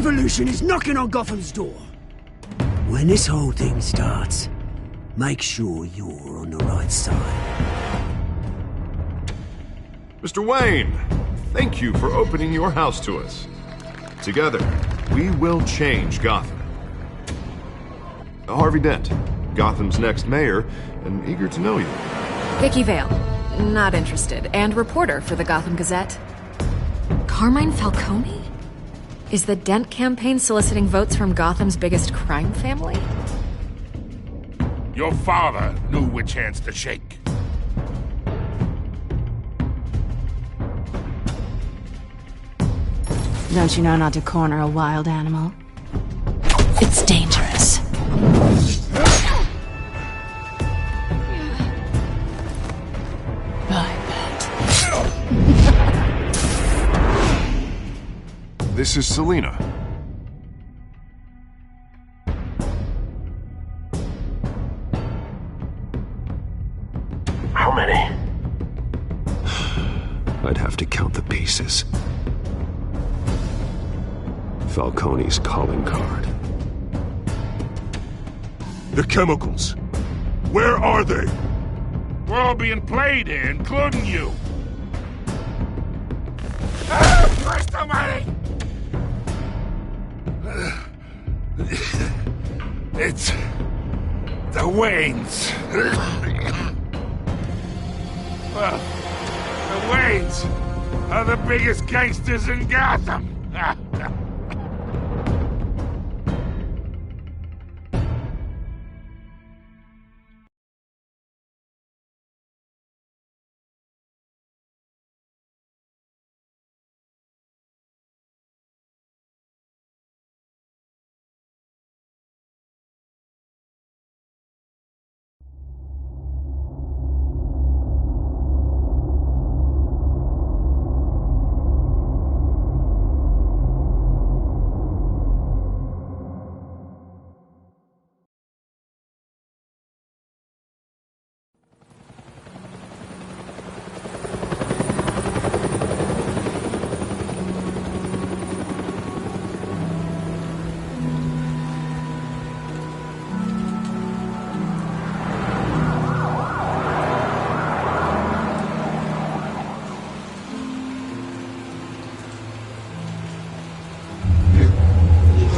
revolution is knocking on Gotham's door. When this whole thing starts, make sure you're on the right side. Mr. Wayne, thank you for opening your house to us. Together, we will change Gotham. Harvey Dent, Gotham's next mayor, and eager to know you. Vicky Vale, not interested, and reporter for the Gotham Gazette. Carmine Falcone? Is the Dent campaign soliciting votes from Gotham's biggest crime family? Your father knew which hands to shake. Don't you know not to corner a wild animal? It's dangerous. I bet. This is Selina. How many? I'd have to count the pieces. Falcone's calling card. The chemicals. Where are they? We're all being played here, including you. Christ almighty! It's the Waynes. Well, the Waynes are the biggest gangsters in Gotham.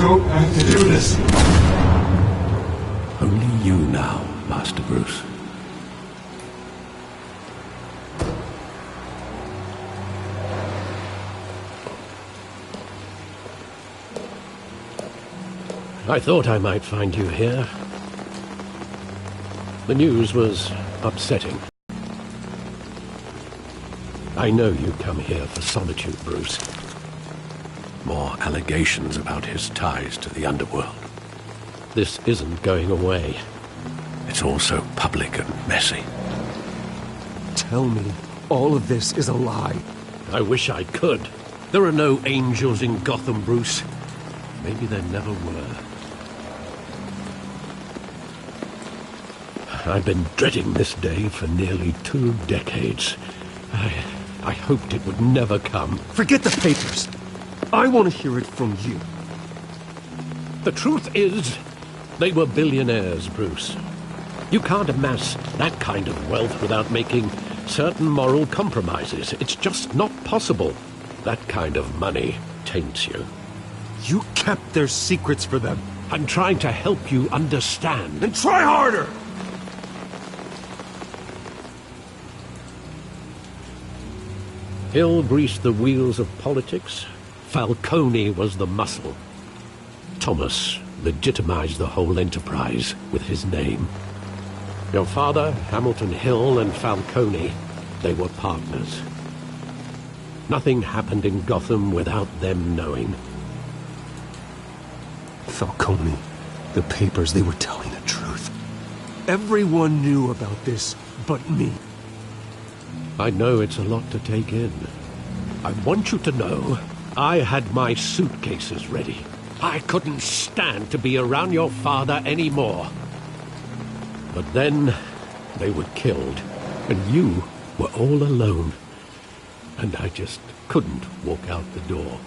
don't have to do this. Only you now, Master Bruce. I thought I might find you here. The news was upsetting. I know you come here for solitude, Bruce. More allegations about his ties to the underworld. This isn't going away. It's all so public and messy. Tell me, all of this is a lie. I wish I could. There are no angels in Gotham, Bruce. Maybe there never were. I've been dreading this day for nearly 2 decades. I hoped it would never come. Forget the papers. I want to hear it from you. The truth is, they were billionaires, Bruce. You can't amass that kind of wealth without making certain moral compromises. It's just not possible. That kind of money taints you. You kept their secrets for them. I'm trying to help you understand. Then try harder! Hill greased the wheels of politics. Falcone was the muscle. Thomas legitimized the whole enterprise with his name. Your father, Hamilton Hill, and Falcone, they were partners. Nothing happened in Gotham without them knowing. Falcone, the papers, they were telling the truth. Everyone knew about this but me. I know it's a lot to take in. I want you to know I had my suitcases ready. I couldn't stand to be around your father anymore. But then they were killed, and you were all alone. And I just couldn't walk out the door.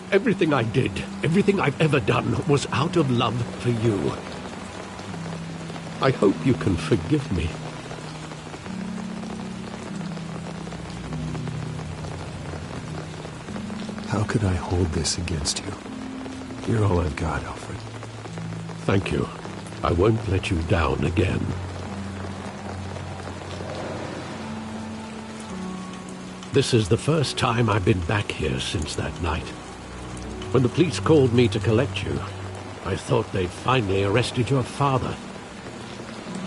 Everything I did, everything I've ever done, was out of love for you. I hope you can forgive me. How could I hold this against you? You're all I've got, Alfred. Thank you. I won't let you down again. This is the first time I've been back here since that night. When the police called me to collect you, I thought they'd finally arrested your father.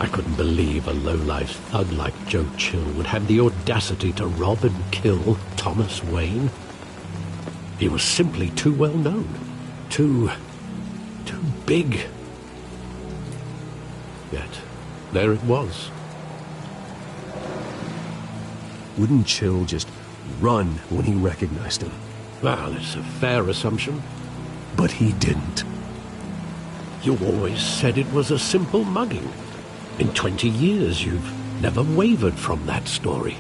I couldn't believe a low-life thug like Joe Chill would have the audacity to rob and kill Thomas Wayne. He was simply too well known. Too big. Yet, there it was. Wouldn't Chill just run when he recognized him? Well, it's a fair assumption. But he didn't. You always said it was a simple mugging. In 20 years, you've never wavered from that story.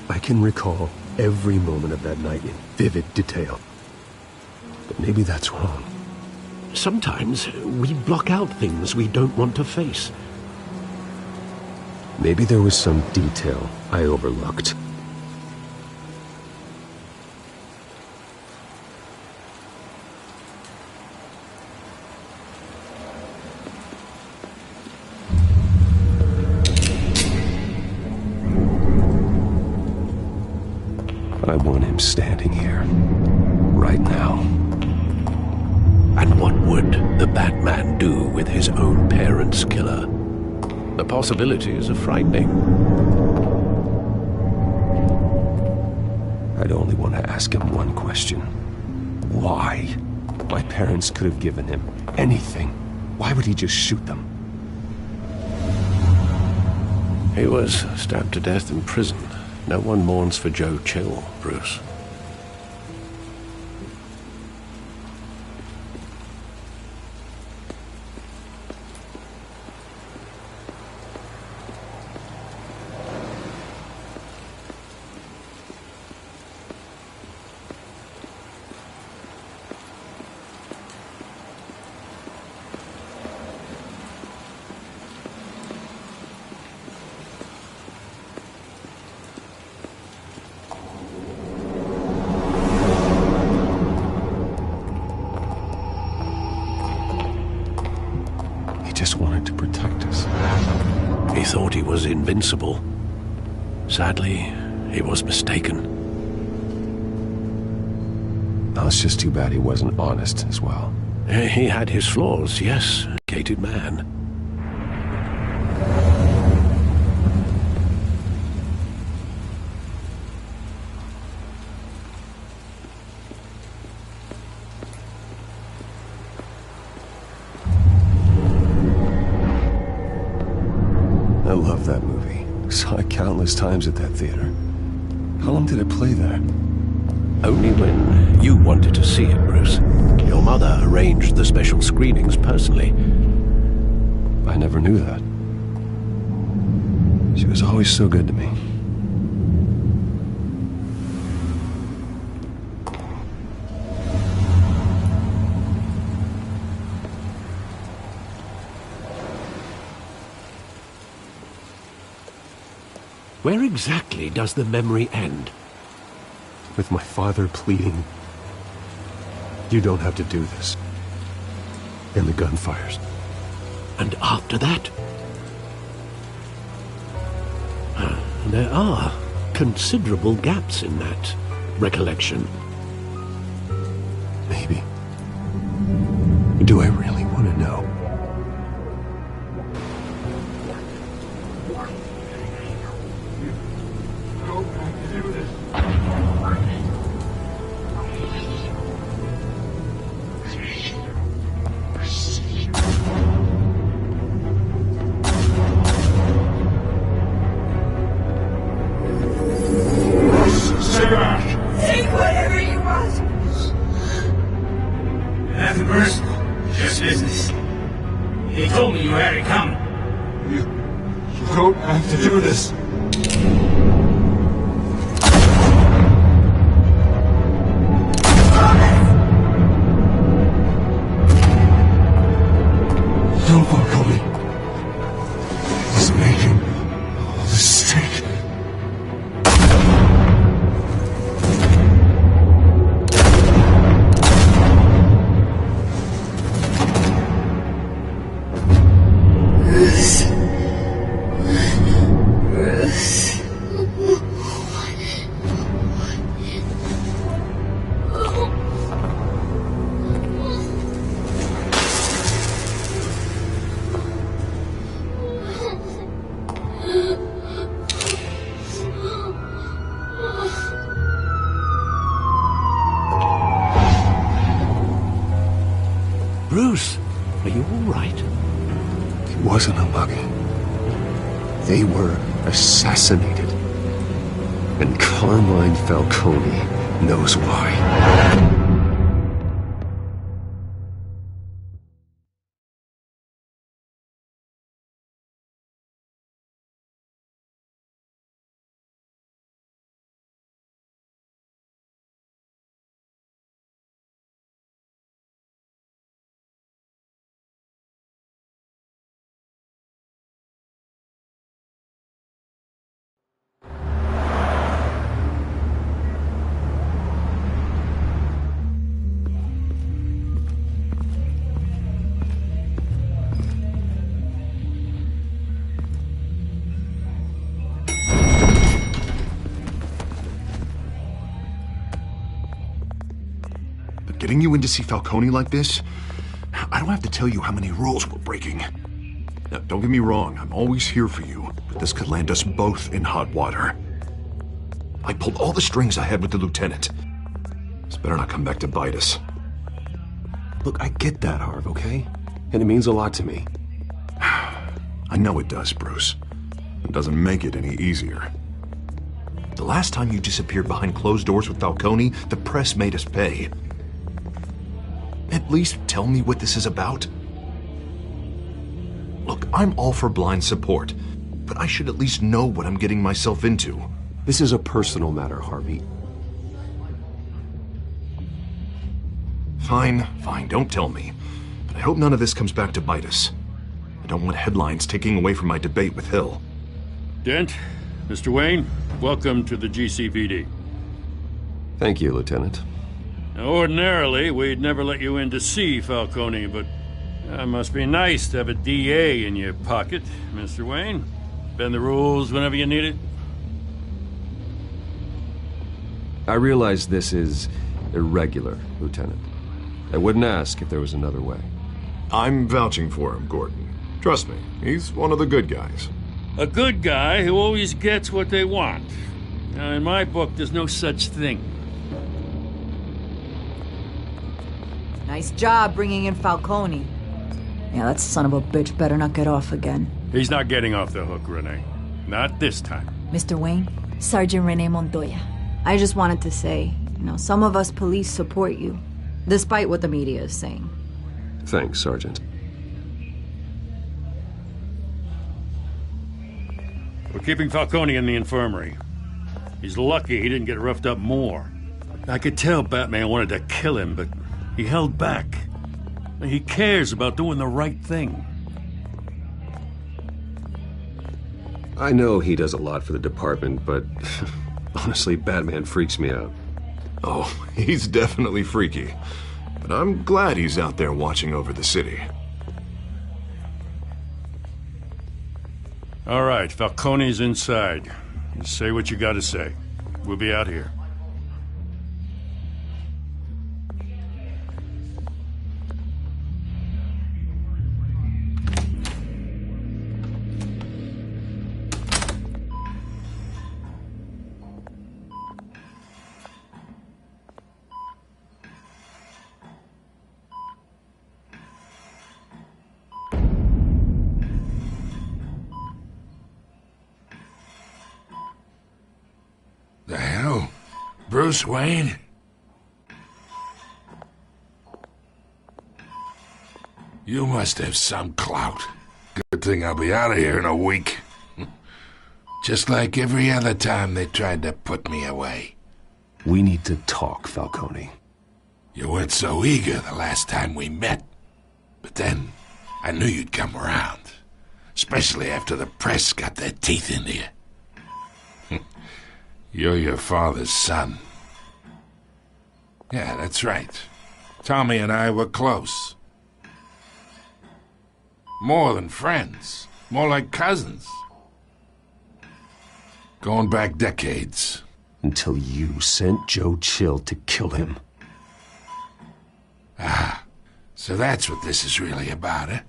I can recall every moment of that night in vivid detail. But maybe that's wrong. Sometimes we block out things we don't want to face. Maybe there was some detail I overlooked. I want him standing here, right now. And what would the Batman do with his own parents' killer? The possibilities are frightening. I'd only want to ask him one question. Why? My parents could have given him anything. Why would he just shoot them? He was stabbed to death in prison. No one mourns for Joe Chill, Bruce. Just wanted to protect us. He thought he was invincible. Sadly, he was mistaken. Well, it's just too bad he wasn't honest as well. He had his flaws, yes. Gated man. I love that movie. Saw it countless times at that theater. How long did it play there? Only when you wanted to see it, Bruce. Your mother arranged the special screenings personally. I never knew that. She was always so good to me. Where exactly does the memory end? With my father pleading, "You don't have to do this." And the gunfires. And after that? There are considerable gaps in that recollection. Maybe. Do I really want to know? Take whatever you want. Nothing personal, just business. He told me you had it coming. You don't have to do this. Stop wasn't a mugging. They were assassinated. And Carmine Falcone knows why. Getting you in to see Falcone like this? I don't have to tell you how many rules we're breaking. Now, don't get me wrong, I'm always here for you, but this could land us both in hot water. I pulled all the strings I had with the lieutenant. This better not come back to bite us. Look, I get that, Harv, okay? And it means a lot to me. I know it does, Bruce. It doesn't make it any easier. The last time you disappeared behind closed doors with Falcone, the press made us pay. At least tell me what this is about. Look, I'm all for blind support, but I should at least know what I'm getting myself into. This is a personal matter, Harvey. Fine, don't tell me. But I hope none of this comes back to bite us. I don't want headlines taking away from my debate with Hill. Dent, Mr. Wayne, welcome to the GCPD. Thank you, Lieutenant. Now, ordinarily, we'd never let you in to see Falcone, but it must be nice to have a DA in your pocket, Mr. Wayne. Bend the rules whenever you need it. I realize this is irregular, Lieutenant. I wouldn't ask if there was another way. I'm vouching for him, Gordon. Trust me, he's one of the good guys. A good guy who always gets what they want. Now, in my book, there's no such thing. Nice job bringing in Falcone. Yeah, that son of a bitch better not get off again. He's not getting off the hook, Renee. Not this time. Mr. Wayne, Sergeant Renee Montoya. I just wanted to say, some of us police support you, despite what the media is saying. Thanks, Sergeant. We're keeping Falcone in the infirmary. He's lucky he didn't get roughed up more. I could tell Batman wanted to kill him, but he held back. He cares about doing the right thing. I know he does a lot for the department, but honestly, Batman freaks me out. Oh, he's definitely freaky. But I'm glad he's out there watching over the city. All right, Falcone's inside. You say what you gotta say. We'll be out here. The hell? Bruce Wayne? You must have some clout. Good thing I'll be out of here in a week. Just like every other time they tried to put me away. We need to talk, Falcone. You weren't so eager the last time we met. But then, I knew you'd come around. Especially after the press got their teeth into you. You're your father's son. Yeah, that's right. Tommy and I were close. More than friends. More like cousins. Going back decades. Until you sent Joe Chill to kill him. Ah, so that's what this is really about, eh?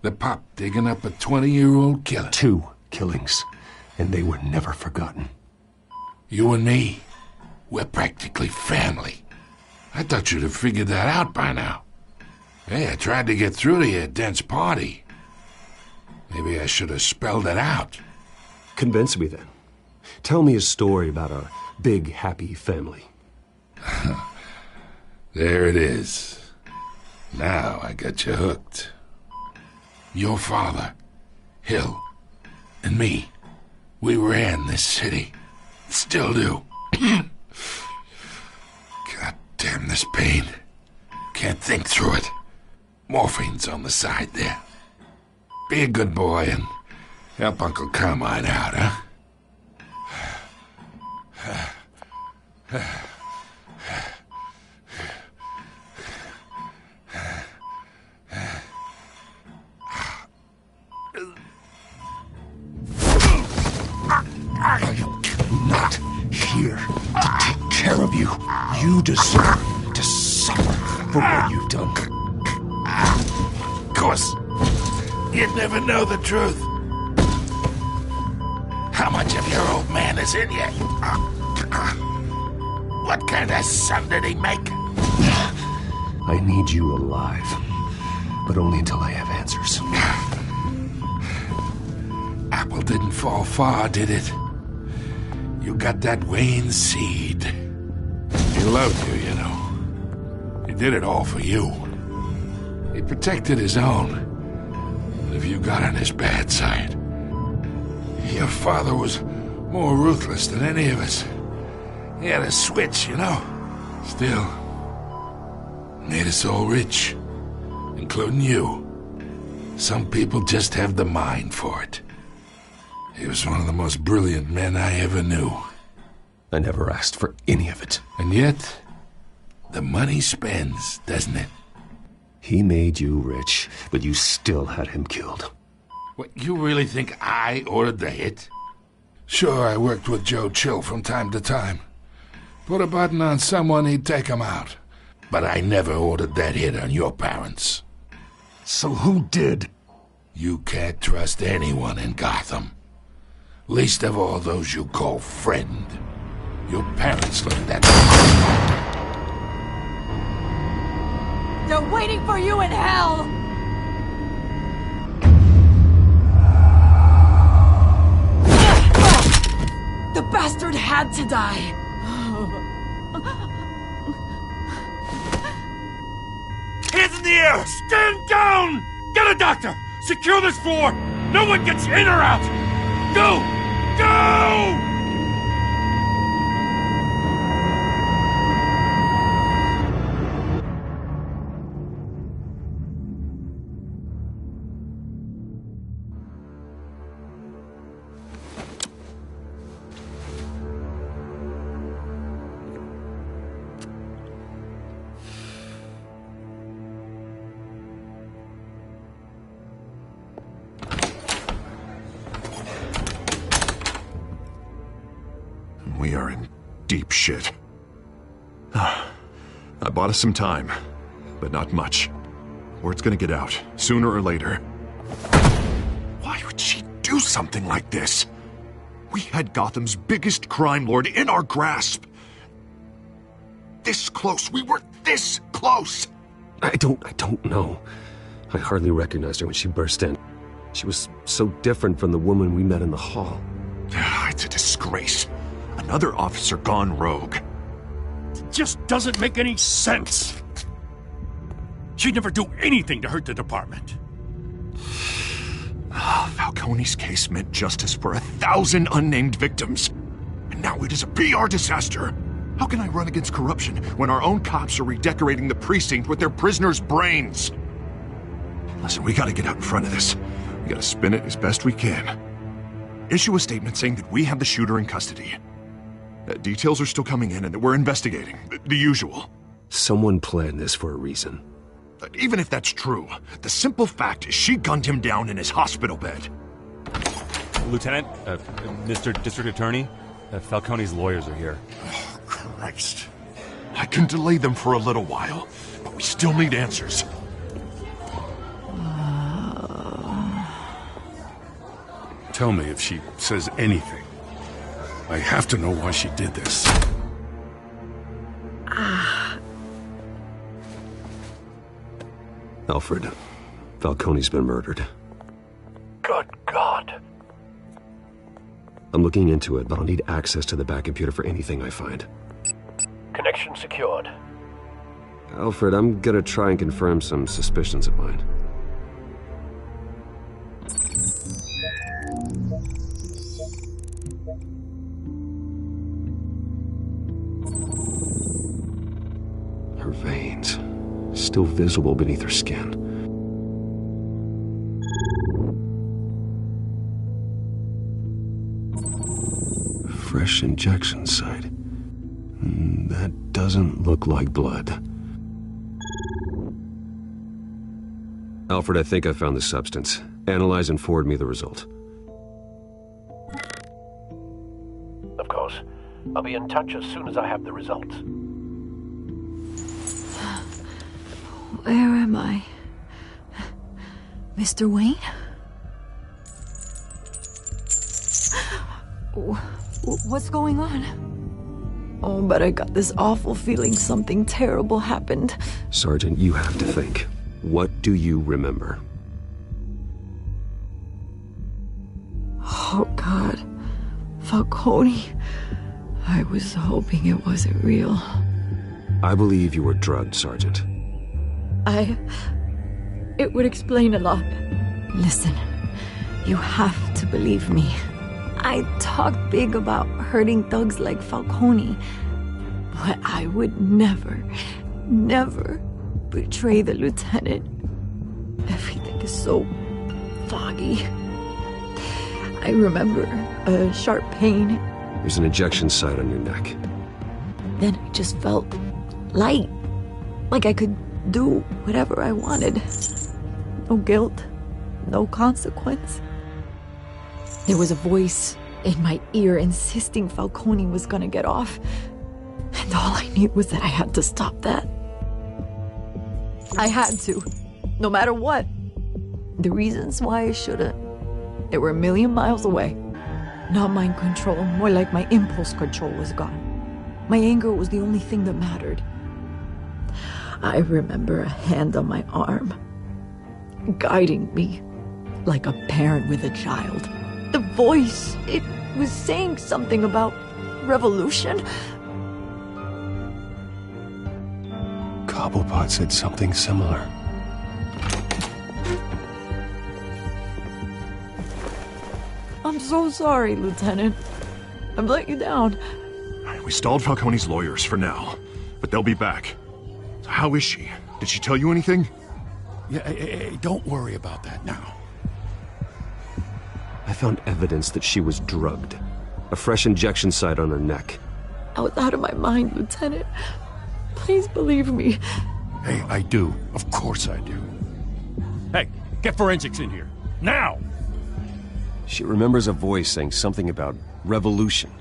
The pup digging up a 20-year-old killer. 2 killings, and they were never forgotten. You and me, we're practically family. I thought you'd have figured that out by now. Hey, I tried to get through to you at Dent's party. Maybe I should have spelled it out. Convince me then. Tell me a story about our big, happy family. There it is. Now I got you hooked. Your father, Hill, and me, we ran this city. Still do. God damn this pain. Can't think through it. Morphine's on the side there. Be a good boy and help Uncle Carmine out, huh? Not here to take care of you. You deserve to suffer for what you've done. Of course, you'd never know the truth. How much of your old man is in you? What kind of son did he make? I need you alive, but only until I have answers. Apple didn't fall far, did it? You got that Wayne seed. He loved you, you know. He did it all for you. He protected his own. And if you got on his bad side, your father was more ruthless than any of us. He had a switch, you know. Still, made us all rich, including you. Some people just have the mind for it. He was one of the most brilliant men I ever knew. I never asked for any of it. And yet, the money spends, doesn't it? He made you rich, but you still had him killed. What, you really think I ordered the hit? Sure, I worked with Joe Chill from time to time. Put a button on someone, he'd take him out. But I never ordered that hit on your parents. So who did? You can't trust anyone in Gotham. Least of all those you call friend. Your parents looked at me. They're waiting for you in hell! The bastard had to die! Hands in the air! Stand down! Get a doctor! Secure this floor! No one gets in or out! Go! Go! We are in deep shit. I bought us some time, but not much. Word's gonna get out, sooner or later. Why would she do something like this? We had Gotham's biggest crime lord in our grasp. This close. We were this close. I don't know. I hardly recognized her when she burst in. She was so different from the woman we met in the hall. It's a disgrace. Another officer gone rogue. It just doesn't make any sense. She'd never do anything to hurt the department. Falcone's case meant justice for 1,000 unnamed victims. And now it is a PR disaster. How can I run against corruption when our own cops are redecorating the precinct with their prisoners' brains? Listen, we gotta get out in front of this. We gotta spin it as best we can. Issue a statement saying that we have the shooter in custody. Details are still coming in and that we're investigating. The usual. Someone planned this for a reason. Even if that's true, the simple fact is she gunned him down in his hospital bed. Lieutenant, Mr. District Attorney, Falcone's lawyers are here. Oh, Christ. I can delay them for a little while, but we still need answers. Tell me if she says anything. I have to know why she did this. Alfred, Falcone's been murdered. God God. I'm looking into it, but I'll need access to the back computer for anything I find. Connection secured. Alfred, I'm gonna try and confirm some suspicions of mine. Her veins, still visible beneath her skin. Fresh injection site. That doesn't look like blood. Alfred, I think I found the substance. Analyze and forward me the result. Of course. I'll be in touch as soon as I have the results. Where am I? Mr. Wayne? What's going on? Oh, but I got this awful feeling something terrible happened. Sergeant, you have to think. What do you remember? Oh, God. Falcone. I was hoping it wasn't real. I believe you were drugged, Sergeant. It would explain a lot. Listen, you have to believe me. I talk big about hurting thugs like Falcone, but I would never betray the lieutenant. Everything is so foggy. I remember a sharp pain. There's an injection site on your neck. Then I just felt light, like I could do whatever I wanted. No guilt, no consequence. There was a voice in my ear insisting Falcone was gonna get off. And all I knew was that I had to stop that. I had to, no matter what. The reasons why I shouldn't, they were a million miles away. Not mind control, more like my impulse control was gone. My anger was the only thing that mattered. I remember a hand on my arm, guiding me like a parent with a child. The voice, it was saying something about revolution. Cobblepot said something similar. I'm so sorry, Lieutenant. I've let you down. We stalled Falcone's lawyers for now, but they'll be back. So how is she? Did she tell you anything? Yeah, hey, don't worry about that now. I found evidence that she was drugged. A fresh injection site on her neck. I was out of my mind, Lieutenant. Please believe me. Hey, I do. Of course I do. Hey, get forensics in here. Now! She remembers a voice saying something about revolution.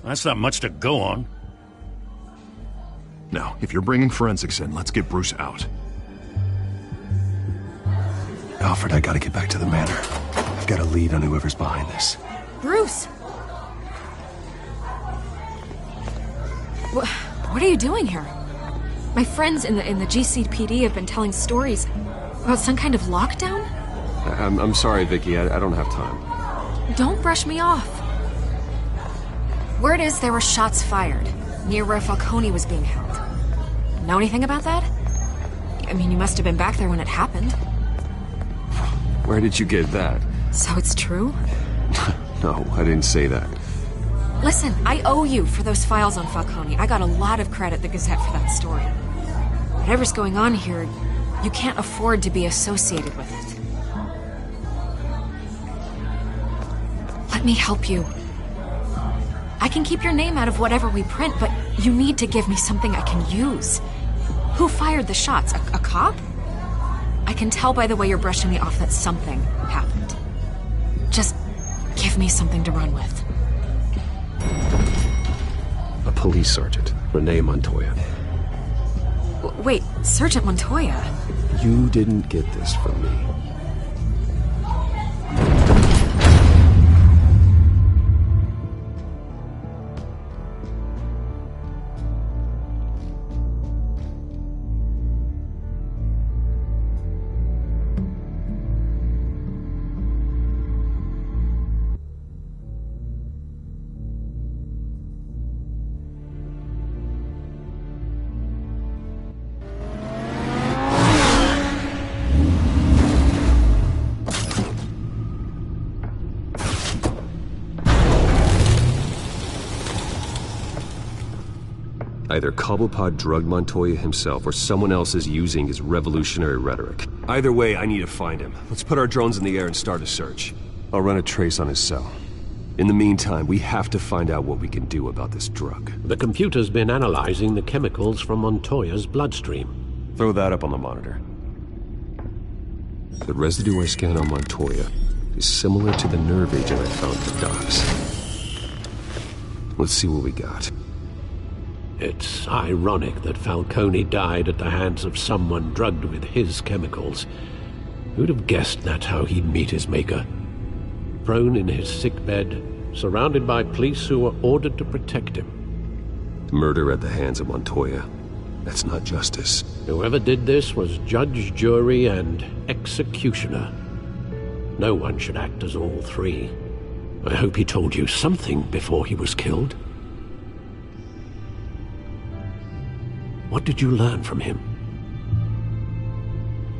That's not much to go on. Now, if you're bringing forensics in, let's get Bruce out. Alfred, I gotta get back to the manor. I've got a lead on whoever's behind this. Bruce! What are you doing here? My friends in the GCPD have been telling stories about some kind of lockdown? I'm sorry, Vicky. I don't have time. Don't brush me off. Word is there were shots fired near where Falcone was being held. Know anything about that? I mean, you must have been back there when it happened. Where did you get that? So it's true? No, I didn't say that. Listen, I owe you for those files on Falcone. I got a lot of credit at the Gazette for that story. Whatever's going on here, you can't afford to be associated with it. Let me help you. I can keep your name out of whatever we print, but you need to give me something I can use. Who fired the shots? A cop? I can tell by the way you're brushing me off that something happened. Just give me something to run with. A police sergeant, Renee Montoya. Wait, Sergeant Montoya? You didn't get this from me. Either Cobblepot drugged Montoya himself, or someone else is using his revolutionary rhetoric. Either way, I need to find him. Let's put our drones in the air and start a search. I'll run a trace on his cell. In the meantime, we have to find out what we can do about this drug. The computer's been analyzing the chemicals from Montoya's bloodstream. Throw that up on the monitor. The residue I scanned on Montoya is similar to the nerve agent I found at the docks. Let's see what we got. It's ironic that Falcone died at the hands of someone drugged with his chemicals. Who'd have guessed that's how he'd meet his maker? Prone in his sickbed, surrounded by police who were ordered to protect him. Murder at the hands of Montoya. That's not justice. Whoever did this was judge, jury, and executioner. No one should act as all three. I hope he told you something before he was killed. What did you learn from him?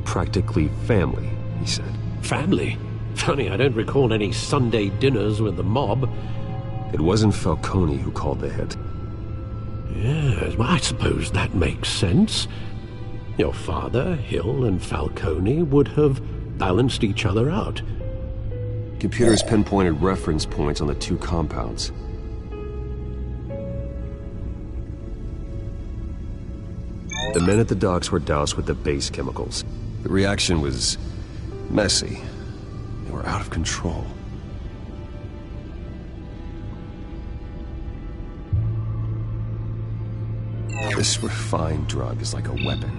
Practically family, he said. Family? Funny, I don't recall any Sunday dinners with the mob. It wasn't Falcone who called the hit. Yes, well, I suppose that makes sense. Your father, Hill, and Falcone would have balanced each other out. Computers pinpointed reference points on the two compounds. The men at the docks were doused with the base chemicals. The reaction was messy. They were out of control. This refined drug is like a weapon.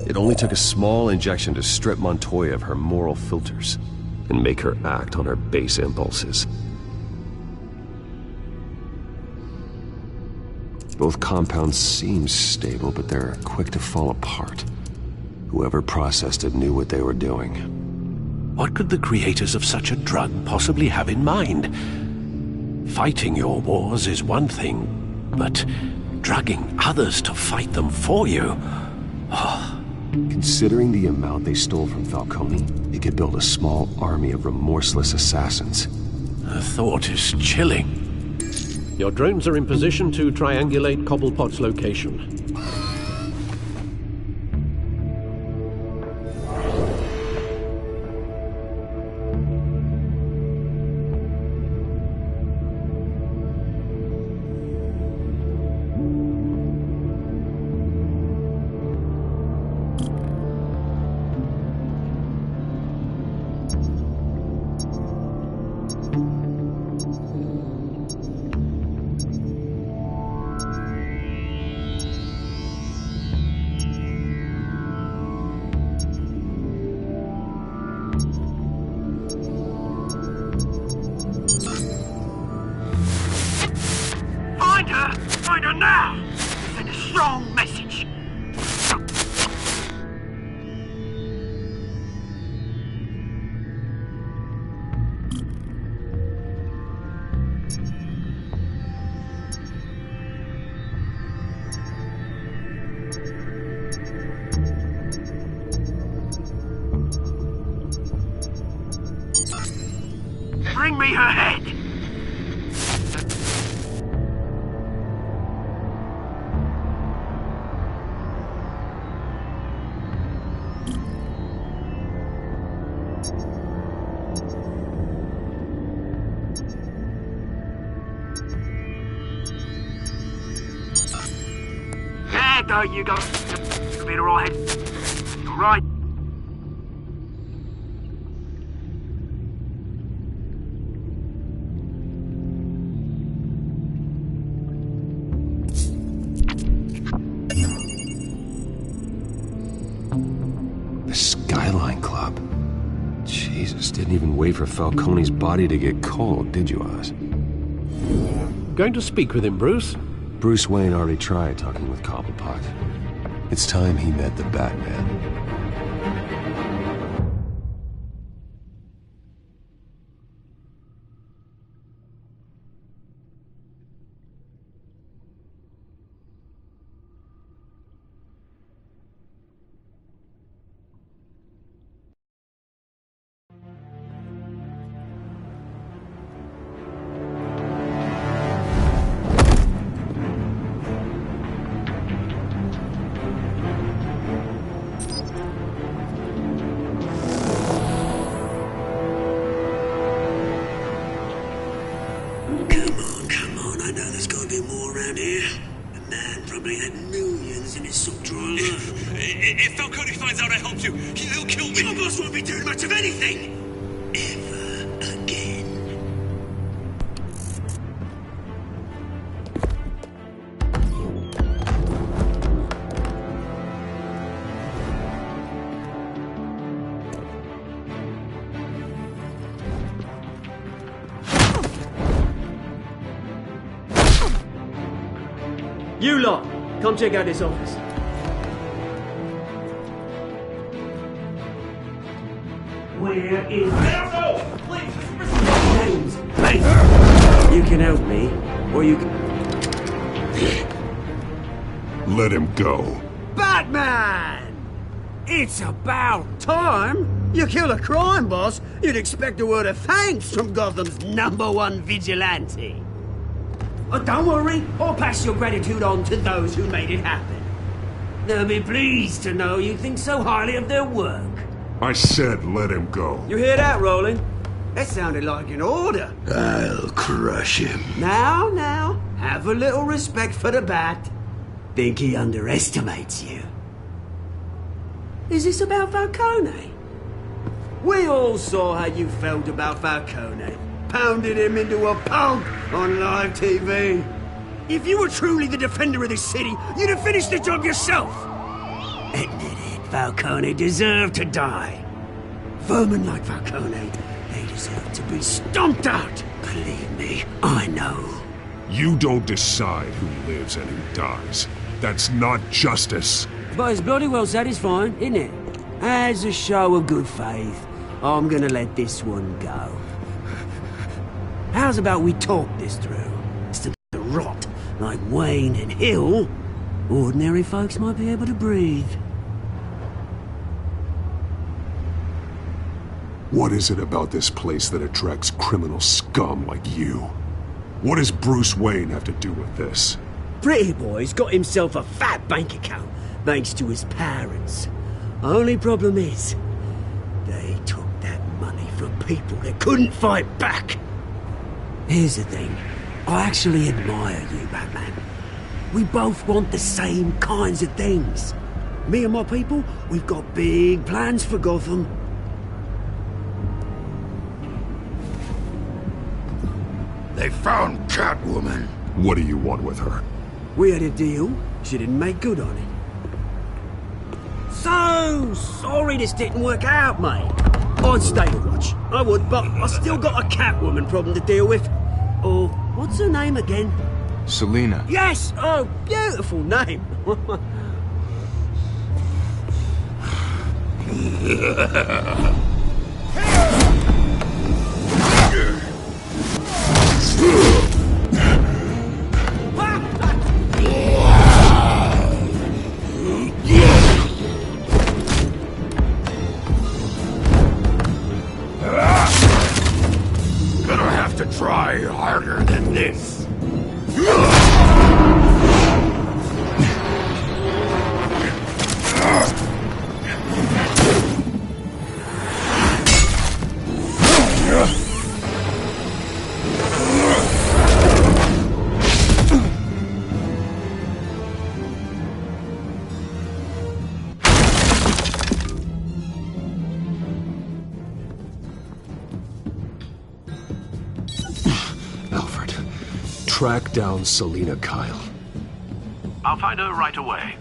It only took a small injection to strip Montoya of her moral filters and make her act on her base impulses. Both compounds seem stable, but they're quick to fall apart. Whoever processed it knew what they were doing. What could the creators of such a drug possibly have in mind? Fighting your wars is one thing, but drugging others to fight them for you? Considering the amount they stole from Falcone, they could build a small army of remorseless assassins. The thought is chilling. Your drones are in position to triangulate Cobblepot's location. Find her now! Send a strong message. Bring me her head! There you go. You'll be all right. All right. The Skyline Club. Jesus, didn't even wait for Falcone's body to get cold, did you, Oz? Going to speak with him, Bruce? Bruce Wayne already tried talking with Cobblepot. It's time he met the Batman. Come on, I know there's gotta be more around here. The man probably had millions in his sock drawer alone. If Falcone finds out I helped you, he'll kill me. Your boss won't be doing much of anything! Ever again. You lot, come check out this office. Where is... Names, please. You can help me, or you can... Let him go. Batman! It's about time! You kill a crime boss, you'd expect a word of thanks from Gotham's #1 vigilante. Oh, don't worry, I'll pass your gratitude on to those who made it happen. They'll be pleased to know you think so highly of their work. I said let him go. You hear that, Roland? That sounded like an order. I'll crush him. Now, have a little respect for the Bat. Think he underestimates you. Is this about Falcone? We all saw how you felt about Falcone. Pounded him into a pulp on live TV. If you were truly the defender of this city, you'd have finished the job yourself. Admit it, Falcone deserved to die. Vermin like Falcone, they deserve to be stomped out. Believe me, I know. You don't decide who lives and who dies. That's not justice. But it's bloody well satisfying, isn't it? As a show of good faith, I'm gonna let this one go. How's about we talk this through? Instead of rot like Wayne and Hill, ordinary folks might be able to breathe. What is it about this place that attracts criminal scum like you? What does Bruce Wayne have to do with this? Pretty Boy's got himself a fat bank account, thanks to his parents. Only problem is, they took that money from people that couldn't fight back. Here's the thing, I actually admire you, Batman. We both want the same kinds of things. Me and my people, we've got big plans for Gotham. They found Catwoman. What do you want with her? We had a deal. She didn't make good on it. So sorry this didn't work out, mate. I'd stay to watch. I would, but I still got a Catwoman problem to deal with. Oh, what's her name again? Selina. Yes! Oh, beautiful name. Gonna have to try harder than this. Alfred, track down Selina Kyle. I'll find her right away.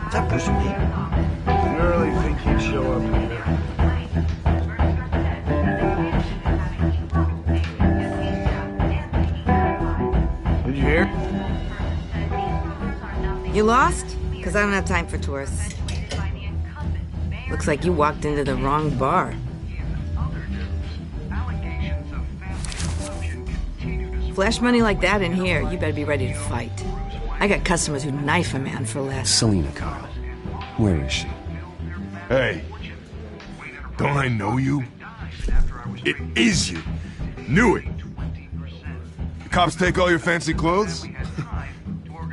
Is that pushing me? You really think he'd show up here? Did you hear? You lost? Because I don't have time for tourists. Looks like you walked into the wrong bar. Flash money like that in here, you better be ready to fight. I got customers who knife a man for less. Selina, Kyle. Where is she? Hey, don't I know you? It is you. Knew it. The cops take all your fancy clothes?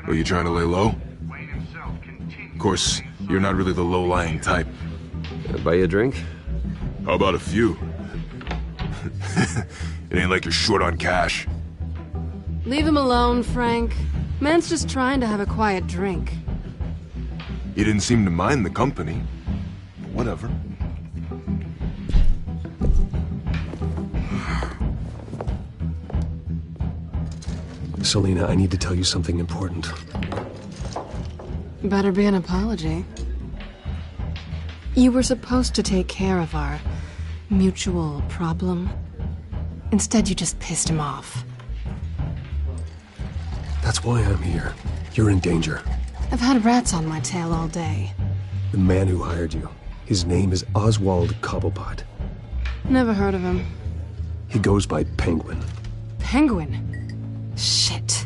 Are you trying to lay low? Of course, you're not really the low-lying type. Buy you a drink? How about a few? It ain't like you're short on cash. Leave him alone, Frank. Man's just trying to have a quiet drink. You didn't seem to mind the company. But whatever. Selina, I need to tell you something important. Better be an apology. You were supposed to take care of our mutual problem. Instead, you just pissed him off. That's why I'm here. You're in danger. I've had rats on my tail all day. The man who hired you, his name is Oswald Cobblepot. Never heard of him. He goes by Penguin. Penguin? Shit.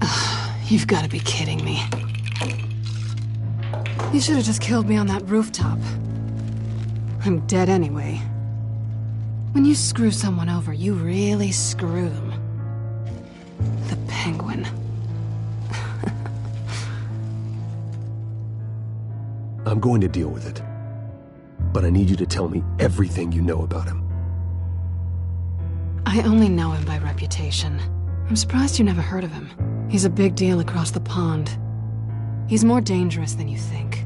Ugh, you've got to be kidding me. You should have just killed me on that rooftop. I'm dead anyway. When you screw someone over, you really screw them. The Penguin. I'm going to deal with it. But I need you to tell me everything you know about him. I only know him by reputation. I'm surprised you never heard of him. He's a big deal across the pond. He's more dangerous than you think.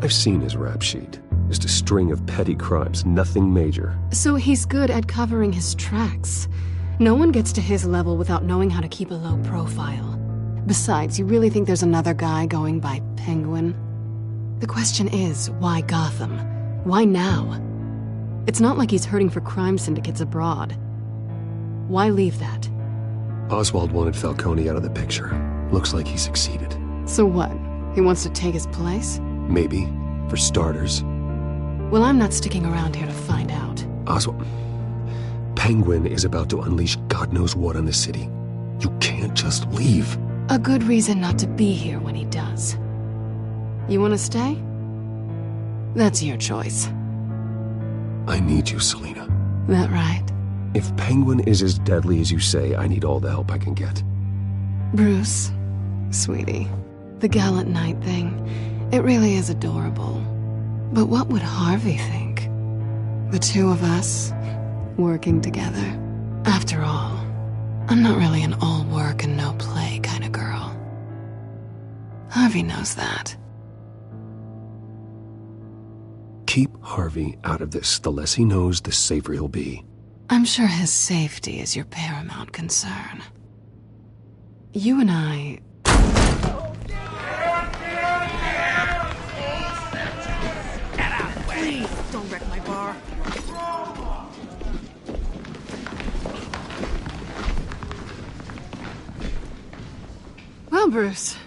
I've seen his rap sheet. Just a string of petty crimes, nothing major. So he's good at covering his tracks. No one gets to his level without knowing how to keep a low profile. Besides, you really think there's another guy going by Penguin? The question is, why Gotham? Why now? It's not like he's hurting for crime syndicates abroad. Why leave that? Oswald wanted Falcone out of the picture. Looks like he succeeded. So what? He wants to take his place? Maybe. For starters. Well, I'm not sticking around here to find out. Oswald... Penguin is about to unleash God knows what on the city. You can't just leave. A good reason not to be here when he does. You want to stay? That's your choice. I need you, Selina. That right? If Penguin is as deadly as you say, I need all the help I can get. Bruce, sweetie, the gallant knight thing, it really is adorable. But what would Harvey think? The two of us, working together. After all, I'm not really an all work and no play kind of girl. Harvey knows that. Keep Harvey out of this. The less he knows, the safer he'll be. I'm sure his safety is your paramount concern. You and I... Get out! Please, don't wreck my bar. Well, Bruce,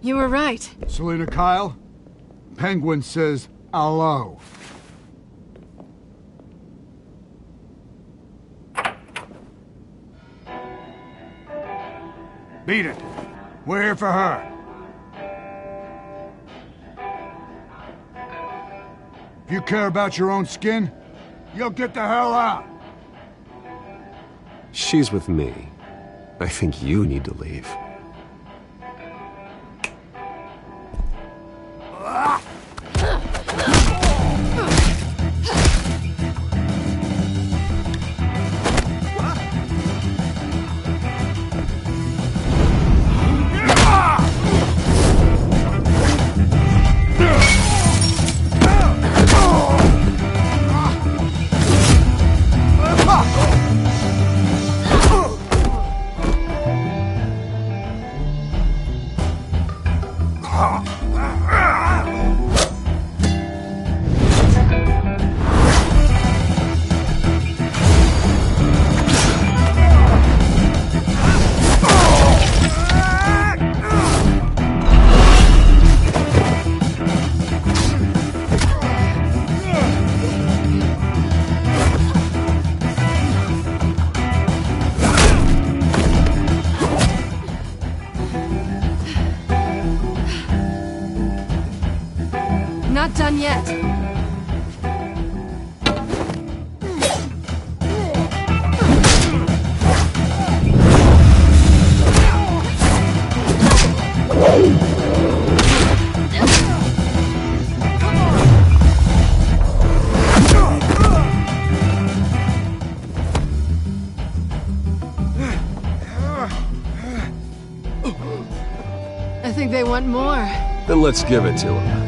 you were right. Selina Kyle, Penguin says hello. Beat it. We're here for her. If you care about your own skin, you'll get the hell out. She's with me. I think you need to leave. Gazette. I think they want more. Then let's give it to him.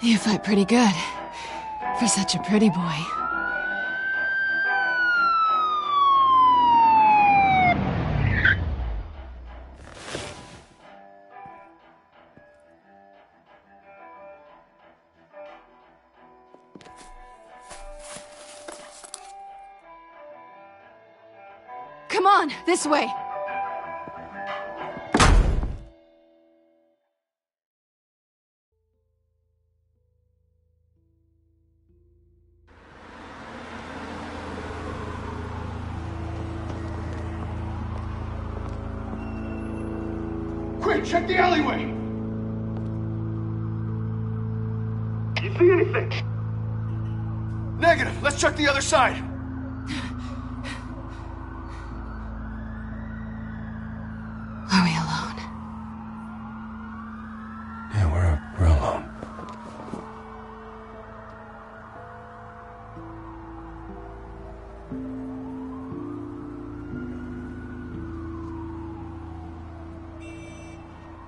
You fight pretty good. For such a pretty boy. Come on, this way! Quick, check the alleyway! You see anything? Negative. Let's check the other side. Are we alone? Yeah, we're alone.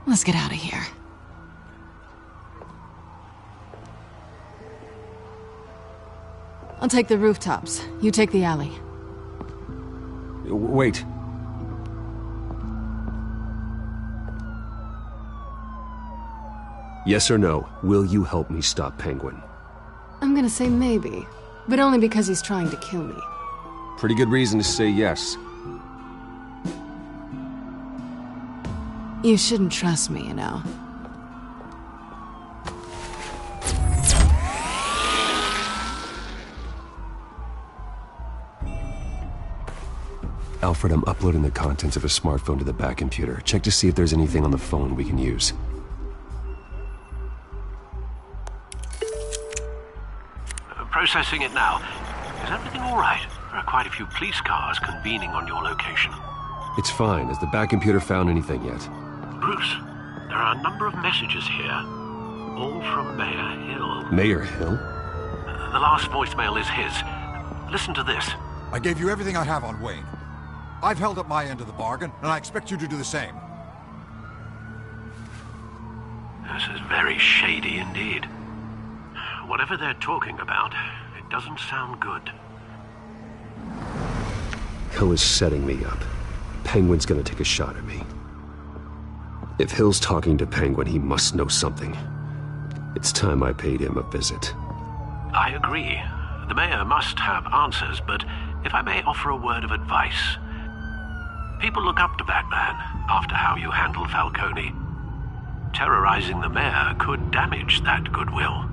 Let's get out of here. I'll take the rooftops. You take the alley. Wait. Yes or no, will you help me stop Penguin? I'm gonna say maybe, but only because he's trying to kill me. Pretty good reason to say yes. You shouldn't trust me, you know. Alfred, I'm uploading the contents of a smartphone to the back computer. Check to see if there's anything on the phone we can use. Processing it now. Is everything all right? There are quite a few police cars convening on your location. It's fine. Has the back computer found anything yet? Bruce, there are a number of messages here, all from Mayor Hill. Mayor Hill? The last voicemail is his. Listen to this. I gave you everything I have on Wayne. I've held up my end of the bargain, and I expect you to do the same. This is very shady indeed. Whatever they're talking about, it doesn't sound good. Hill is setting me up. Penguin's gonna take a shot at me. If Hill's talking to Penguin, he must know something. It's time I paid him a visit. I agree. The mayor must have answers, but if I may offer a word of advice. People look up to Batman after how you handled Falcone. Terrorizing the mayor could damage that goodwill.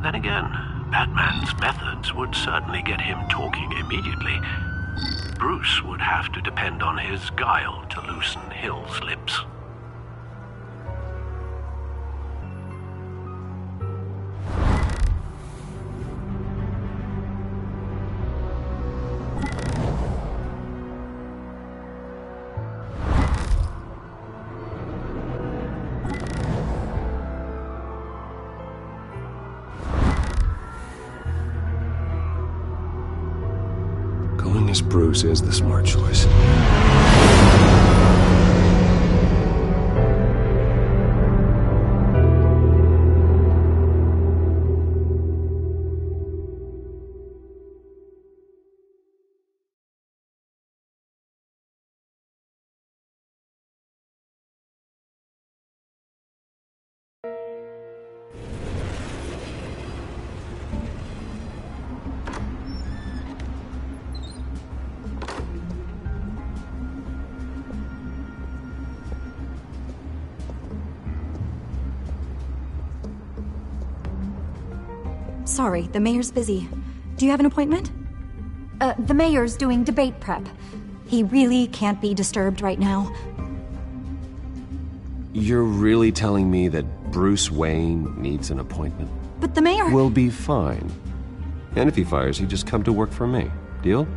Then again, Batman's methods would certainly get him talking immediately. Bruce would have to depend on his guile to loosen Hill's lips. Going as Bruce is the smart choice. sorry, the mayor's busy. Do you have an appointment? The mayor's doing debate prep. He really can't be disturbed right now. You're really telling me that Bruce Wayne needs an appointment? But the mayor... We'll be fine. And if he fires, you just come to work for me. Deal?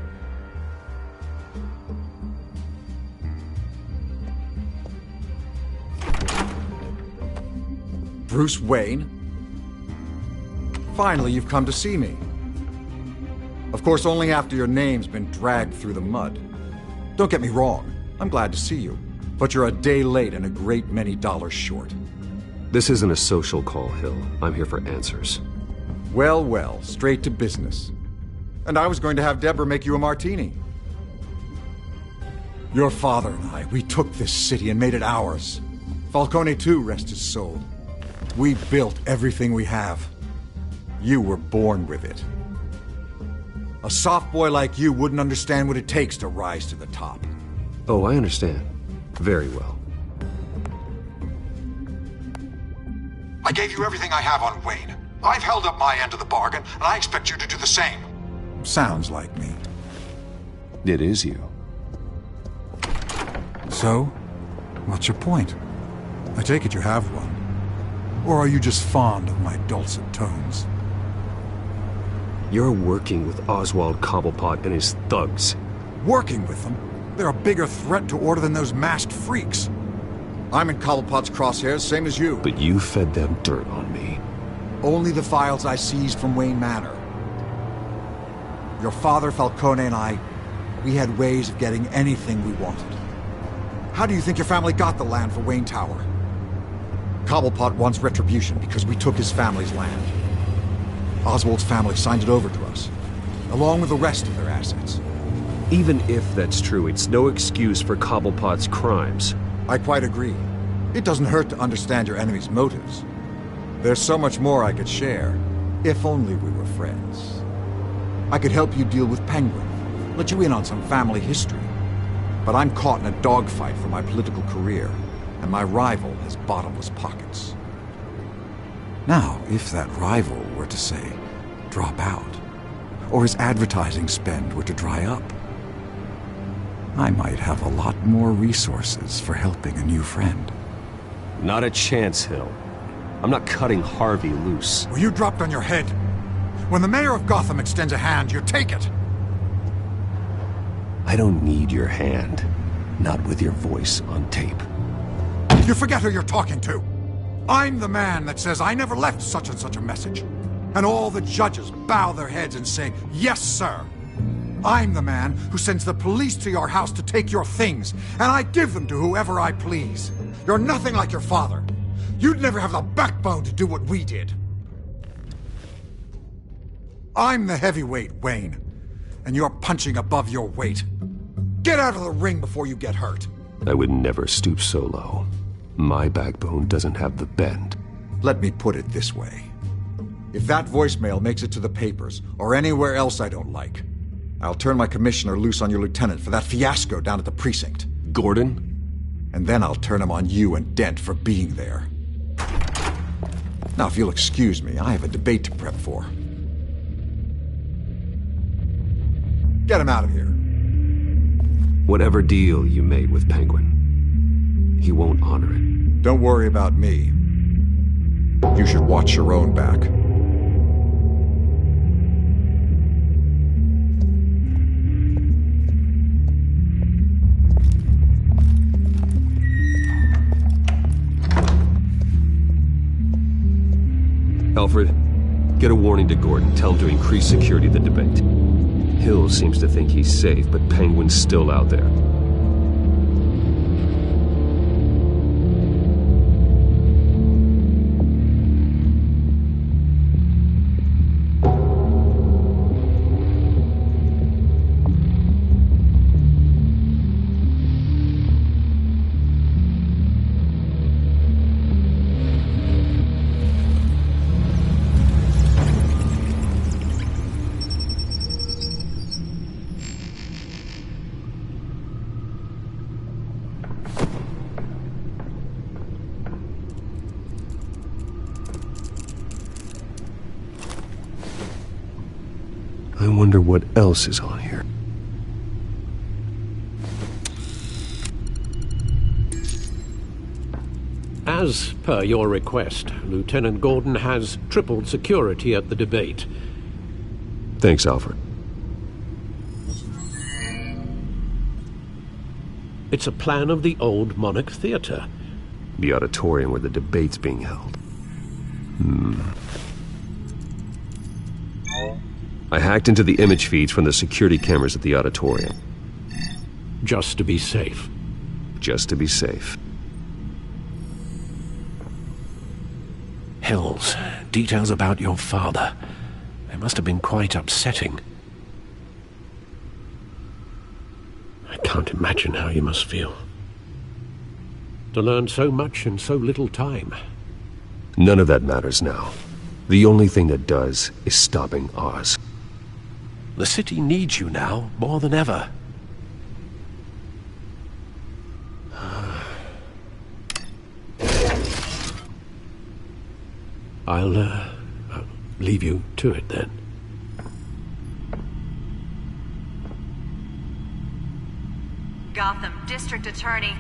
Bruce Wayne? Finally, you've come to see me. Of course, only after your name's been dragged through the mud. Don't get me wrong, I'm glad to see you. But you're a day late and a great many dollars short. This isn't a social call, Hill. I'm here for answers. Well, well, straight to business. And I was going to have Deborah make you a martini. Your father and I, we took this city and made it ours. Falcone too, rest his soul. We built everything we have. You were born with it. A soft boy like you wouldn't understand what it takes to rise to the top. Oh, I understand. Very well. I gave you everything I have on Wayne. I've held up my end of the bargain, and I expect you to do the same. Sounds like me. It is you. So, what's your point? I take it you have one. Or are you just fond of my dulcet tones? You're working with Oswald Cobblepot and his thugs. Working with them? They're a bigger threat to order than those masked freaks. I'm in Cobblepot's crosshairs, same as you. But you fed them dirt on me. Only the files I seized from Wayne Manor. Your father, Falcone, and I, we had ways of getting anything we wanted. How do you think your family got the land for Wayne Tower? Cobblepot wants retribution because we took his family's land. Oswald's family signed it over to us, along with the rest of their assets. Even if that's true, it's no excuse for Cobblepot's crimes. I quite agree. It doesn't hurt to understand your enemy's motives. There's so much more I could share, if only we were friends. I could help you deal with Penguin, let you in on some family history. But I'm caught in a dogfight for my political career, and my rival has bottomless pockets. Now, if that rival were to, say, drop out, or his advertising spend were to dry up, I might have a lot more resources for helping a new friend. Not a chance, Hill. I'm not cutting Harvey loose. Well, you dropped on your head. When the mayor of Gotham extends a hand, you take it. I don't need your hand. Not with your voice on tape. You forget who you're talking to. I'm the man that says I never left such and such a message. And all the judges bow their heads and say, yes, sir. I'm the man who sends the police to your house to take your things, and I give them to whoever I please. You're nothing like your father. You'd never have the backbone to do what we did. I'm the heavyweight, Wayne, and you're punching above your weight. Get out of the ring before you get hurt. I would never stoop so low. My backbone doesn't have the bend. Let me put it this way. If that voicemail makes it to the papers, or anywhere else I don't like, I'll turn my commissioner loose on your lieutenant for that fiasco down at the precinct. Gordon? And then I'll turn him on you and Dent for being there. Now, if you'll excuse me, I have a debate to prep for. Get him out of here. Whatever deal you made with Penguin, he won't honor it. Don't worry about me. You should watch your own back. Alfred, get a warning to Gordon. Tell him to increase security at the debate. Hill seems to think he's safe, but Penguin's still out there. I wonder what else is on here. As per your request, Lieutenant Gordon has tripled security at the debate. Thanks, Alfred. It's a plan of the old Monarch Theater. The auditorium where the debate's being held. I hacked into the image feeds from the security cameras at the auditorium. Just to be safe. Just to be safe. Hills, details about your father. They must have been quite upsetting. I can't imagine how you must feel. To learn so much in so little time. None of that matters now. The only thing that does is stopping Oz. The city needs you now, more than ever. I'll leave you to it then. Gotham District Attorney.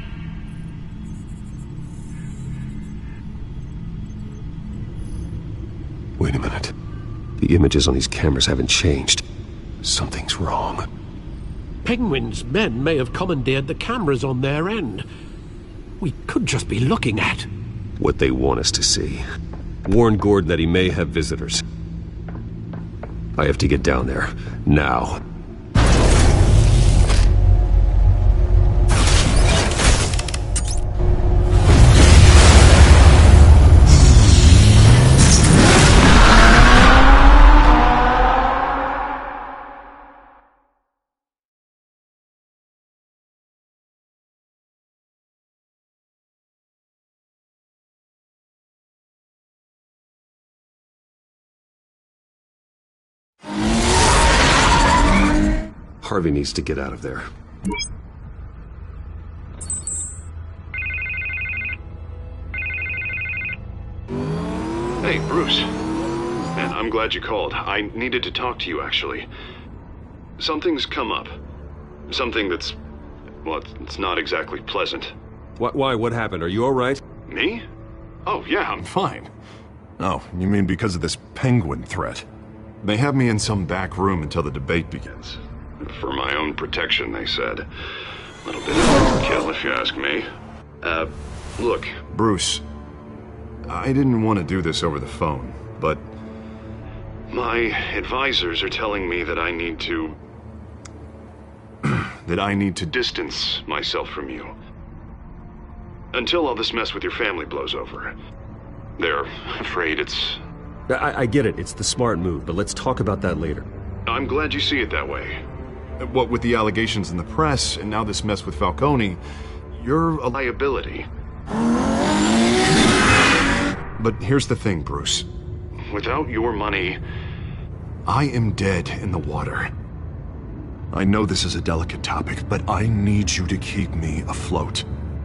Wait a minute. The images on these cameras haven't changed. Something's wrong. Penguin's men may have commandeered the cameras on their end. We could just be looking at what they want us to see. Warn Gordon that he may have visitors. I have to get down there, now. Harvey needs to get out of there. Hey, Bruce. Man, I'm glad you called. I needed to talk to you, actually. Something's come up. Something that's... well, it's not exactly pleasant. Why? What happened? Are you alright? Me? Oh, yeah, I'm fine. Oh, you mean because of this penguin threat? They have me in some back room until the debate begins. For my own protection, they said. A little bit of overkill, if you ask me. Look, Bruce, I didn't want to do this over the phone, but my advisors are telling me that I need to... that I need to distance myself from you. Until all this mess with your family blows over. They're afraid it's... I get it. It's the smart move, but let's talk about that later. I'm glad you see it that way. What with the allegations in the press, and now this mess with Falcone, you're a liability. But here's the thing, Bruce. Without your money, I am dead in the water. I know this is a delicate topic, but I need you to keep me afloat.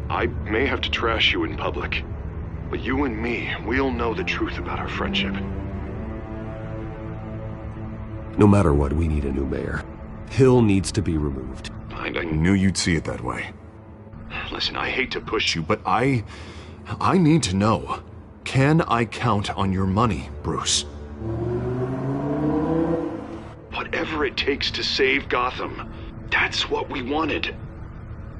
I may have to trash you in public, but you and me, we'll know the truth about our friendship. No matter what, we need a new mayor. Hill needs to be removed. I knew you'd see it that way. Listen, I hate to push you, but I need to know. Can I count on your money, Bruce? Whatever it takes to save Gotham. That's what we wanted.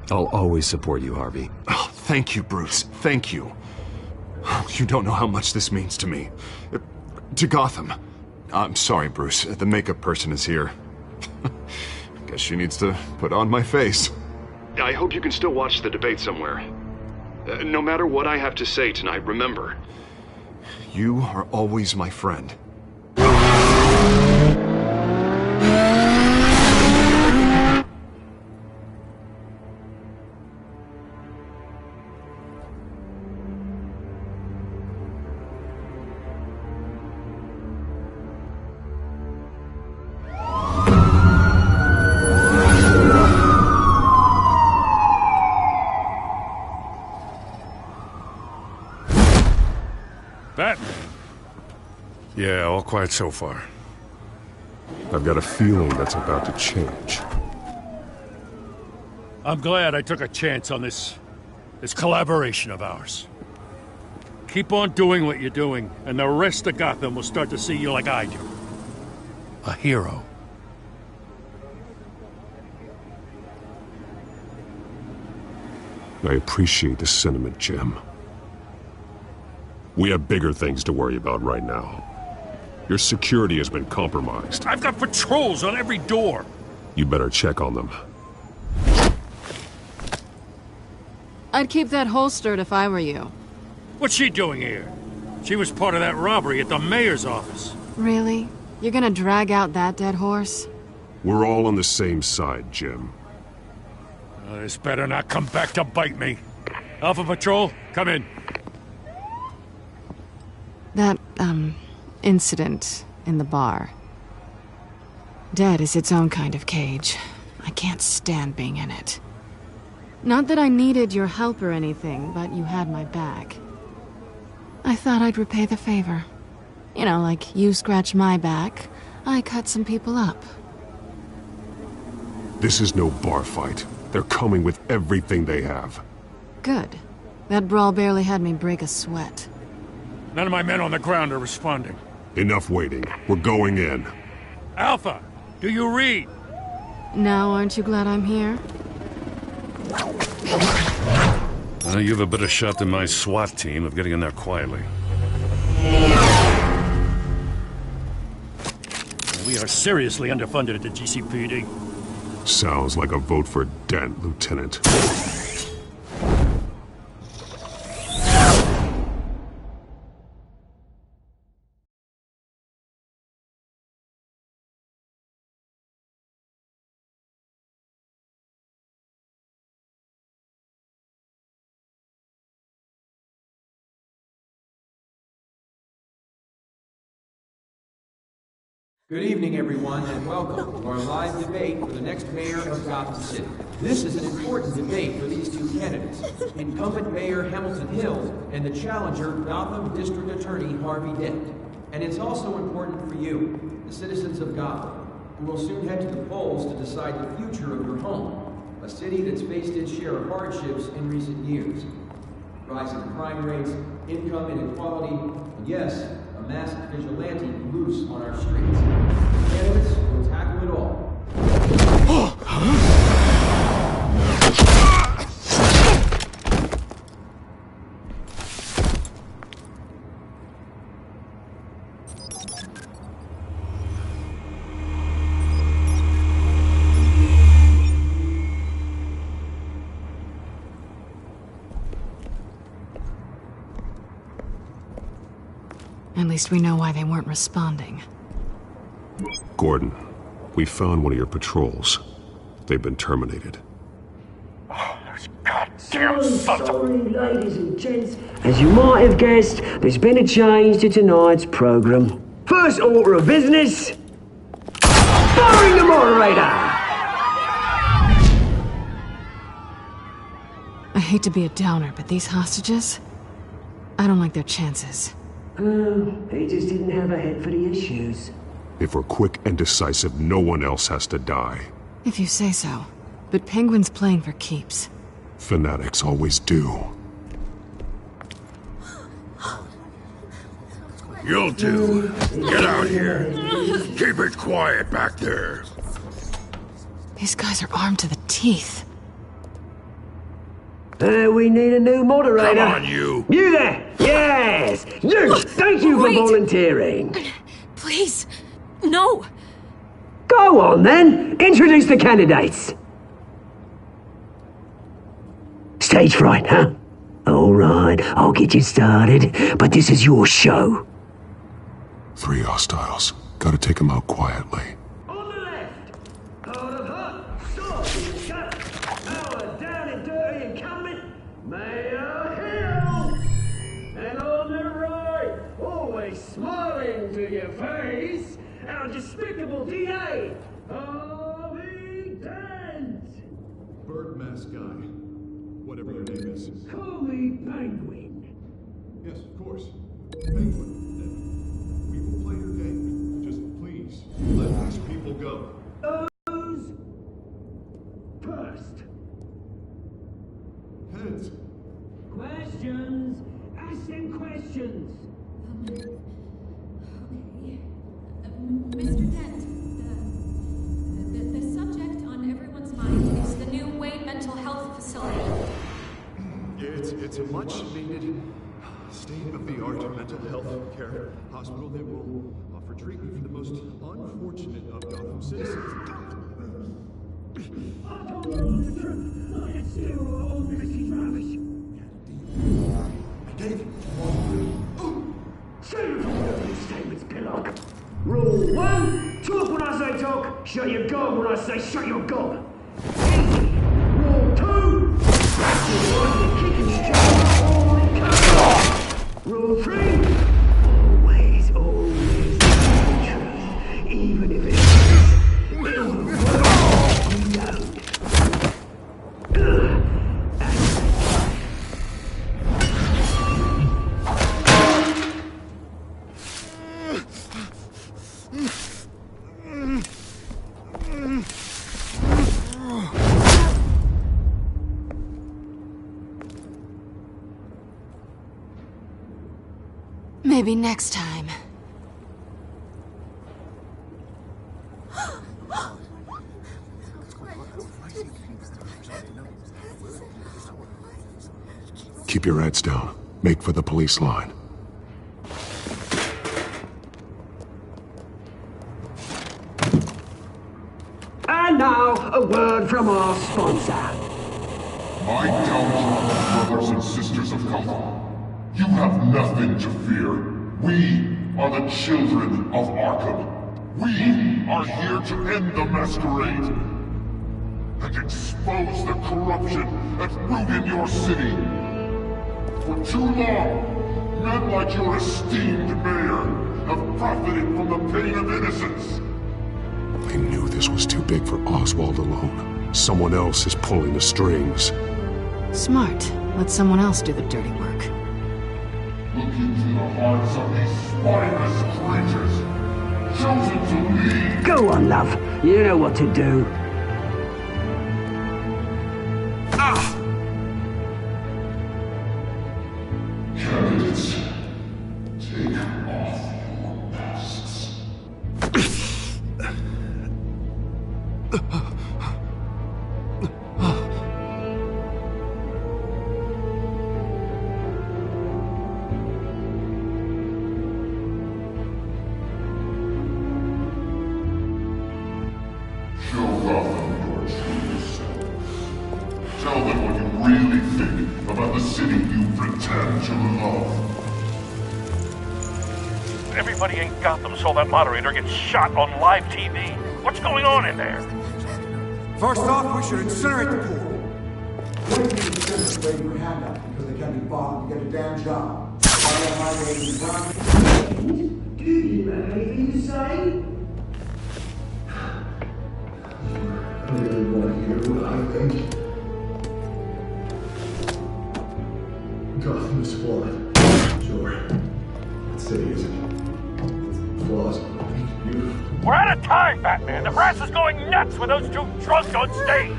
I'll always support you, Harvey. Oh, thank you, Bruce. Thank you. You don't know how much this means to me. To Gotham. I'm sorry, Bruce. The makeup person is here. Guess she needs to put on my face. I hope you can still watch the debate somewhere. No matter what I have to say tonight, remember, you are always my friend. Batman. Yeah, all quiet so far. I've got a feeling that's about to change. I'm glad I took a chance on this collaboration of ours. Keep on doing what you're doing, and the rest of Gotham will start to see you like I do. A hero. I appreciate the sentiment, Jim. We have bigger things to worry about right now. Your security has been compromised. I've got patrols on every door. You better check on them. I'd keep that holstered if I were you. What's she doing here? She was part of that robbery at the mayor's office. Really? You're gonna drag out that dead horse? We're all on the same side, Jim. This better not come back to bite me. Alpha Patrol, come in. That, incident in the bar. Dead is its own kind of cage. I can't stand being in it. Not that I needed your help or anything, but you had my back. I thought I'd repay the favor. You know, like you scratch my back, I cut some people up. This is no bar fight. They're coming with everything they have. Good. That brawl barely had me break a sweat. None of my men on the ground are responding. Enough waiting. We're going in. Alpha, do you read? Now, aren't you glad I'm here? You have a better shot than my SWAT team of getting in there quietly. We are seriously underfunded at the GCPD. Sounds like a vote for Dent, Lieutenant. Good evening, everyone, and welcome to our live debate for the next mayor of Gotham City. This is an important debate for these two candidates, incumbent Mayor Hamilton Hill and the challenger Gotham District Attorney Harvey Dent. And it's also important for you, the citizens of Gotham, who will soon head to the polls to decide the future of your home, a city that's faced its share of hardships in recent years. Rising crime rates, income inequality, and yes, a masked vigilante loose on our streets. Candidates will tackle it all. At least we know why they weren't responding. Gordon, we found one of your patrols. They've been terminated. Goddamn sorry, ladies and gents. As you might have guessed, there's been a change to tonight's program. First order of business, firing the moderator! I hate to be a downer, but these hostages? I don't like their chances. He just didn't have a head for the issues. If we're quick and decisive, no one else has to die. If you say so. But Penguin's playing for keeps. Fanatics always do. You'll do. Get out here. Keep it quiet back there. These guys are armed to the teeth. We need a new moderator. Come on, you. You there! Yes! You! Thank you for volunteering. Please, no. Go on, then. Introduce the candidates. Stage fright, huh? All right, I'll get you started, but this is your show. 3 hostiles. Gotta take them out quietly. On the left, out of hot, saucy, shut, our down and dirty incumbent, Mayor Hill. And on the right, always smiling to your face, our despicable DA, Harvey Dent. Bird mask guy. Whatever your name is. Call me Penguin. Yes, of course. Penguin. We will play your game. Just please, let these people It's a much-needed state-of-the-art mental health care hospital that will offer treatment for the most unfortunate of Gotham citizens. Rule 1, talk when I say talk, shut your gob when I say shut your gob. Easy. Rule 2, kick and strike all in cover. Rule 3, always tell the truth, even if it hurts. It'll work if you don't. Maybe next time. Keep your heads down. Make for the police line. And now, a word from our sponsor. My downtrodden brothers and sisters of Gotham, you have nothing to fear. We are the children of Arkham. We are here to end the masquerade and expose the corruption at root in your city. For too long, men like your esteemed mayor have profited from the pain of innocence. They knew this was too big for Oswald alone. Someone else is pulling the strings. Smart. Let someone else do the dirty work. Look into the hearts of these spineless creatures, chosen to lead. Go on, love. You know what to do. Candidates, take off your masks. Show Gotham your true self. Tell them what you really think about the city you pretend to love. Everybody in Gotham saw that moderator get shot on live TV. What's going on in there? First off, we should incinerate the pool. Wait for the citizens waving your hand out because they can't be bothered to get a damn job. Did you know anything to say? I really want to hear what I think. Gotham is flawed. Sure. That city isn't. Its flaws are beautiful. We're out of time, Batman. The press is going nuts with those two drunks on stage.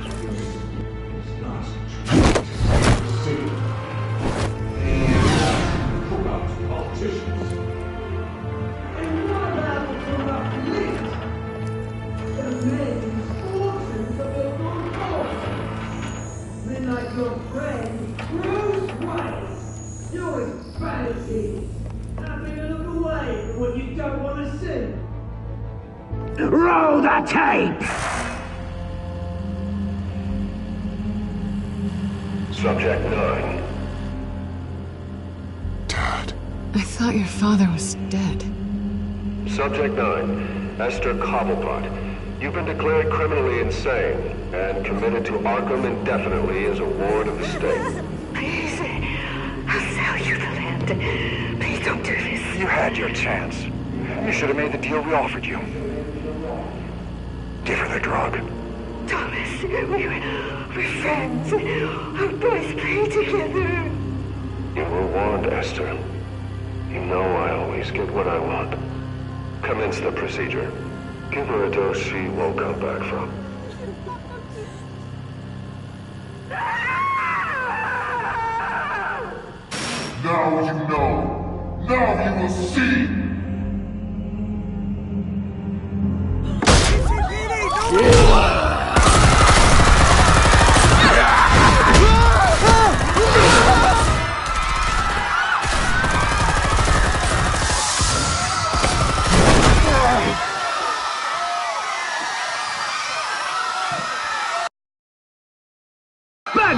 Like your friend, Bruce Wayne, doing fantasy, having a look away from what you don't want to see. Roll the tape! Subject 9. I thought your father was dead. Subject 9, Esther Cobblepot. You've been declared criminally insane and committed to Arkham indefinitely as a ward of the state. Please, I'll sell you the land. Please don't do this. You had your chance. You should have made the deal we offered you. Give her the drug. Thomas, we're friends. Our boys play together. You were warned, Esther. You know I always get what I want. Commence the procedure. Give her a dose she won't come back from. Now you know. Now you will see.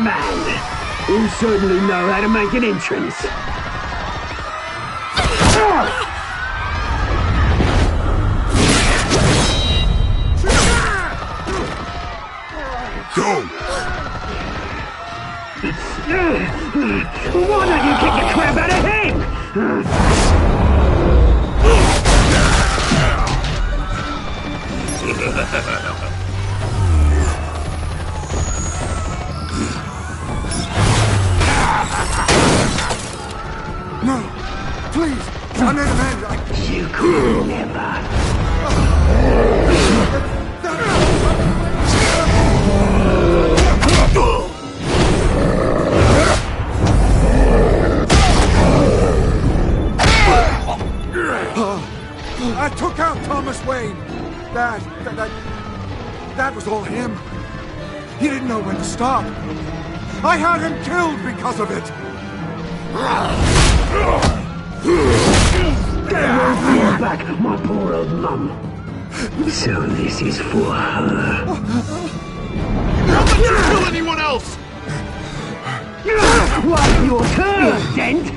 Batman! You certainly know how to make an entrance. Go! Why don't you kick the crap out of him? No! Please! I made amends! You could never. I took out Thomas Wayne. That was all him. He didn't know when to stop. I had him killed because of it. They won't bring back my poor old mum. So this is for her. Don't let you kill anyone else! What's your turn, Dent?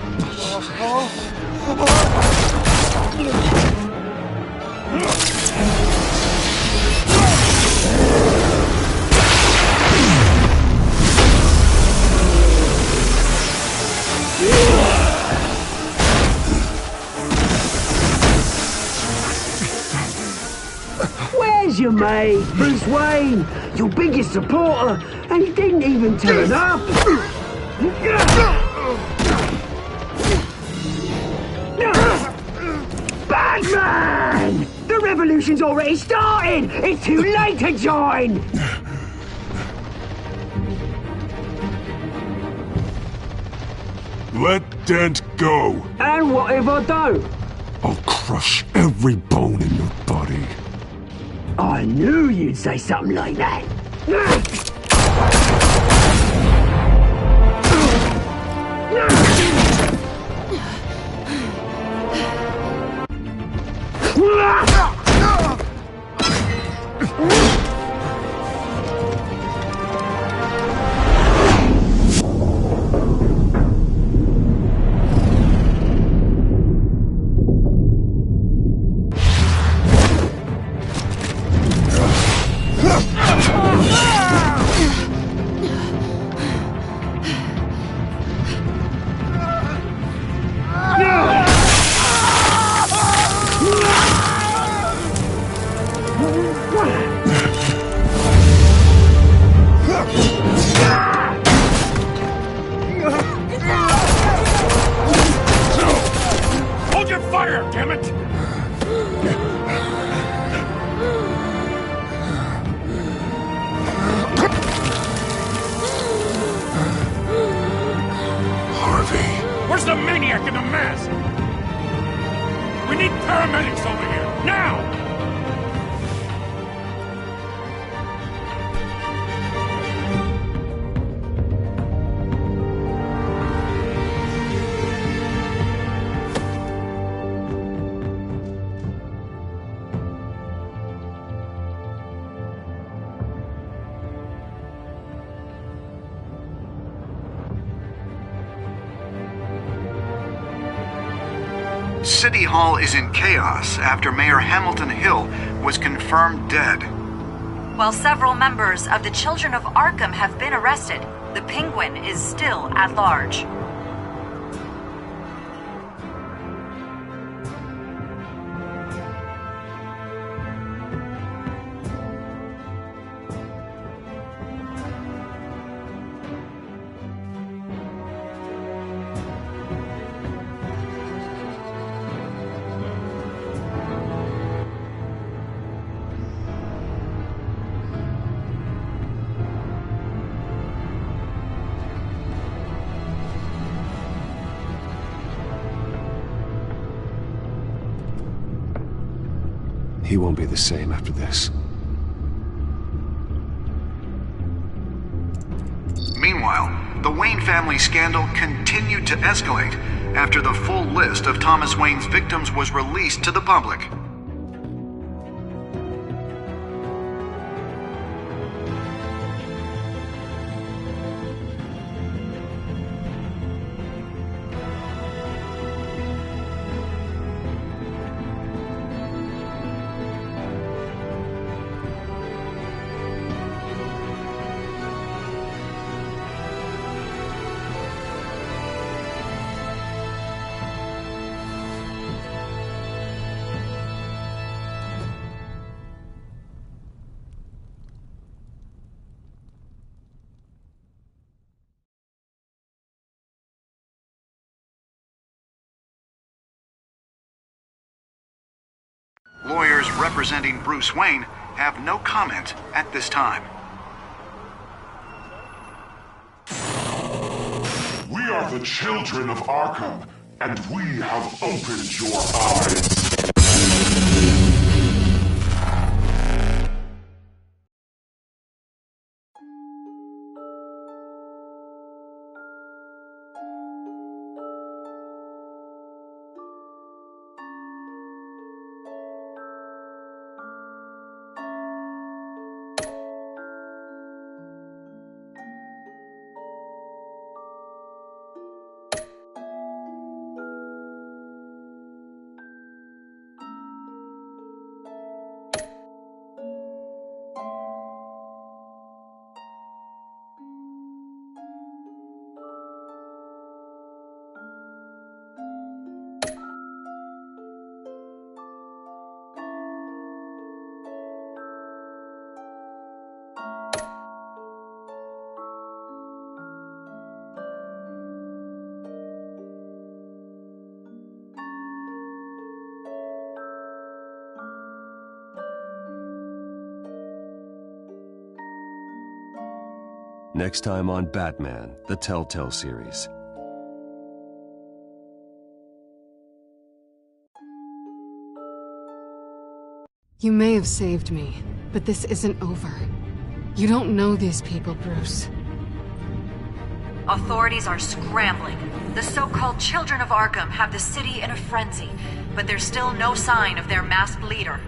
Where's your mate, Bruce Wayne? Your biggest supporter, and he didn't even turn up. Batman! The revolution's already started! It's too late to join! Let Dent go. And what if I don't? I'll crush every bone in your body. I knew you'd say something like that. Hold your fire, damn it! Harvey. Where's the maniac in the mask? We need paramedics over here, now! City Hall is in chaos after Mayor Hamilton Hill was confirmed dead. While several members of the Children of Arkham have been arrested, the Penguin is still at large. He won't be the same after this. Meanwhile, the Wayne family scandal continued to escalate after the full list of Thomas Wayne's victims was released to the public. Lawyers representing Bruce Wayne have no comment at this time. We are the children of Arkham, and we have opened your eyes. Next time on Batman, the Telltale series. You may have saved me, but this isn't over. You don't know these people, Bruce. Authorities are scrambling. The so-called Children of Arkham have the city in a frenzy, but there's still no sign of their masked leader.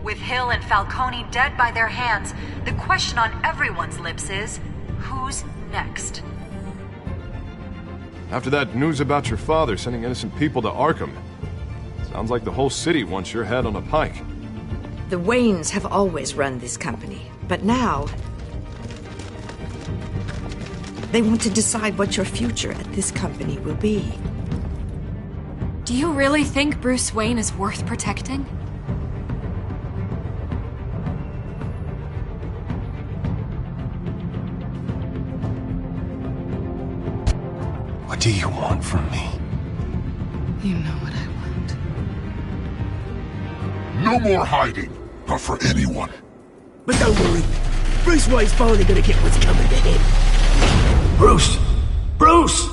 With Hill and Falcone dead by their hands, the question on everyone's lips is, who's next? After that news about your father sending innocent people to Arkham, sounds like the whole city wants your head on a pike. The Waynes have always run this company, but now they want to decide what your future at this company will be. Do you really think Bruce Wayne is worth protecting? What do you want from me? You know what I want. No more hiding, not for anyone. But don't worry, Bruce Wayne's finally gonna get what's coming to him. Bruce! Bruce!